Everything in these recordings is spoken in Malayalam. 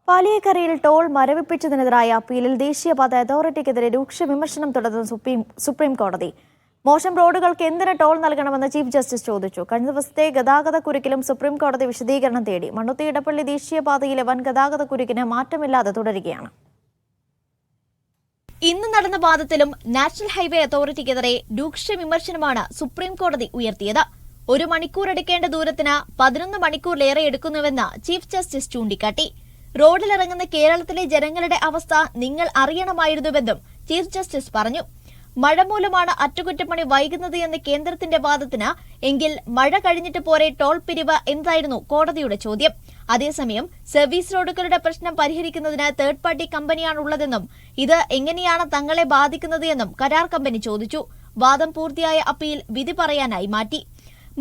പാലിയേക്കരയിൽ ടോൾ മരവിപ്പിച്ചതിനെതിരായ അപ്പീലിൽ ദേശീയപാത അതോറിറ്റിക്കെതിരെ രൂക്ഷ വിമർശനം തുടർന്ന സുപ്രീം കോടതി. മോശം റോഡുകൾക്ക് എന്തിന് ടോൾ നൽകണമെന്ന് ചീഫ് ജസ്റ്റിസ് ചോദിച്ചു. കഴിഞ്ഞ ദിവസത്തെ ഗതാഗതക്കുരുക്കിലും സുപ്രീം കോടതി വിശദീകരണം തേടി. മണ്ണുത്തി ഇടപ്പള്ളി ദേശീയപാതയിലെ വൻ ഗതാഗതക്കുരുക്കിന് മാറ്റമില്ലാതെ തുടരുകയാണ്. ഇന്ന് നടന്ന വാദത്തിലും നാഷണൽ ഹൈവേ അതോറിറ്റിക്കെതിരെ രൂക്ഷ വിമർശനമാണ് സുപ്രീം കോടതി ഉയർത്തിയത്. 1 മണിക്കൂർ എടുക്കേണ്ട ദൂരത്തിന് 11 മണിക്കൂറിലേറെ എടുക്കുന്നുവെന്ന് ചീഫ് ജസ്റ്റിസ് ചൂണ്ടിക്കാട്ടി. റോഡിലിറങ്ങുന്ന കേരളത്തിലെ ജനങ്ങളുടെ അവസ്ഥ നിങ്ങൾ അറിയണമായിരുന്നുവെന്നും ചീഫ് ജസ്റ്റിസ് പറഞ്ഞു. മഴ മൂലമാണ് അറ്റകുറ്റപ്പണി വൈകുന്നത് എന്ന കേന്ദ്രത്തിന്റെ വാദത്തിന് എങ്കിൽ മഴ കഴിഞ്ഞിട്ട് പോരെ ടോൾ പിരിവ് എന്തായിരുന്നു കോടതിയുടെ ചോദ്യം. അതേസമയം സർവീസ് റോഡുകളുടെ പ്രശ്നം പരിഹരിക്കുന്നതിന് തേർഡ് പാർട്ടി കമ്പനിയാണുള്ളതെന്നും ഇത് എങ്ങനെയാണ് തങ്ങളെ ബാധിക്കുന്നത് എന്നും കരാർ കമ്പനി ചോദിച്ചു. വാദം പൂർത്തിയായ അപ്പീൽ വിധി പറയാനായി മാറ്റി.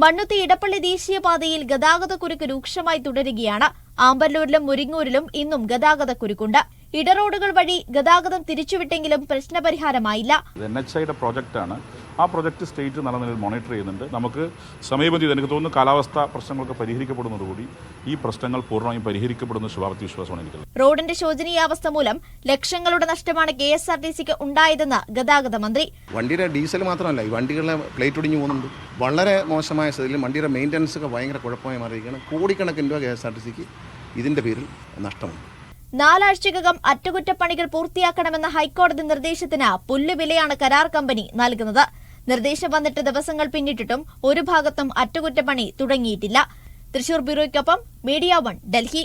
മണ്ണുത്തി ഇടപ്പള്ളി ദേശീയപാതയിൽ ഗതാഗതക്കുരുക്ക് രൂക്ഷമായി തുടരുകയാണ്. ആമ്പല്ലൂരിലും മുരിങ്ങൂരിലും ഇന്നും ഗതാഗതക്കുരുക്കുണ്ട്. ഇടറോഡുകൾ വഴി ഗതാഗതം തിരിച്ചുവിട്ടെങ്കിലും പ്രശ്നപരിഹാരമായില്ല. NHIയുടെ പ്രോജക്റ്റാണ്. ആ പ്രോജക്റ്റ് സ്റ്റേറ്റ് നല്ല നിലയിൽ മോണിറ്റർ ചെയ്യുന്നുണ്ട്. നമുക്ക് സമയബന്ധിത എനിക്ക് തോന്നുന്നു കാലാവസ്ഥാ പ്രശ്നങ്ങളൊക്കെ പരിഹരിക്കപ്പെടുന്നതോടുകൂടി ഈ പ്രശ്നങ്ങൾ പൂർണ്ണമായും പരിഹരിക്കപ്പെടുന്ന ശുഭാപ്തി വിശ്വാസമാണ് എനിക്ക്. റോഡിന്റെ ശോചനീയാവസ്ഥ മൂലം ലക്ഷങ്ങളുടെ നഷ്ടമാണ് KSRTCക്ക് ഉണ്ടായതെന്ന് ഗതാഗത മന്ത്രി. വണ്ടിയുടെ ഡീസൽ മാത്രമല്ല, ഈ വണ്ടികളുടെ പ്ലേറ്റ് ഒടിഞ്ഞു പോകുന്നുണ്ട്. വളരെ മോശമായ സ്ഥിതിയിൽ വണ്ടിയുടെ മെയിൻ്റനൻസ് ഒക്കെ ഭയങ്കര കുഴപ്പമായി മാറിയിരിക്കുകയാണ്. കോടിക്കണക്കിന് രൂപ KSRTCക്ക് ഇതിന്റെ പേരിൽ നഷ്ടമുണ്ട്. 4 ആഴ്ചക്കകം അറ്റകുറ്റപ്പണികൾ പൂർത്തിയാക്കണമെന്ന ഹൈക്കോടതി നിർദ്ദേശത്തിന് പുല്ലുവിലയാണ് കരാർ കമ്പനി നൽകുന്നത്. നിർദ്ദേശം വന്നിട്ട് ദിവസങ്ങൾ പിന്നിട്ടിട്ടും ഒരു ഭാഗത്തും അറ്റകുറ്റപ്പണി തുടങ്ങിയിട്ടില്ല. തൃശൂർ ബ്യൂറോയ്ക്കൊപ്പം മീഡിയ 1 ഡൽഹി.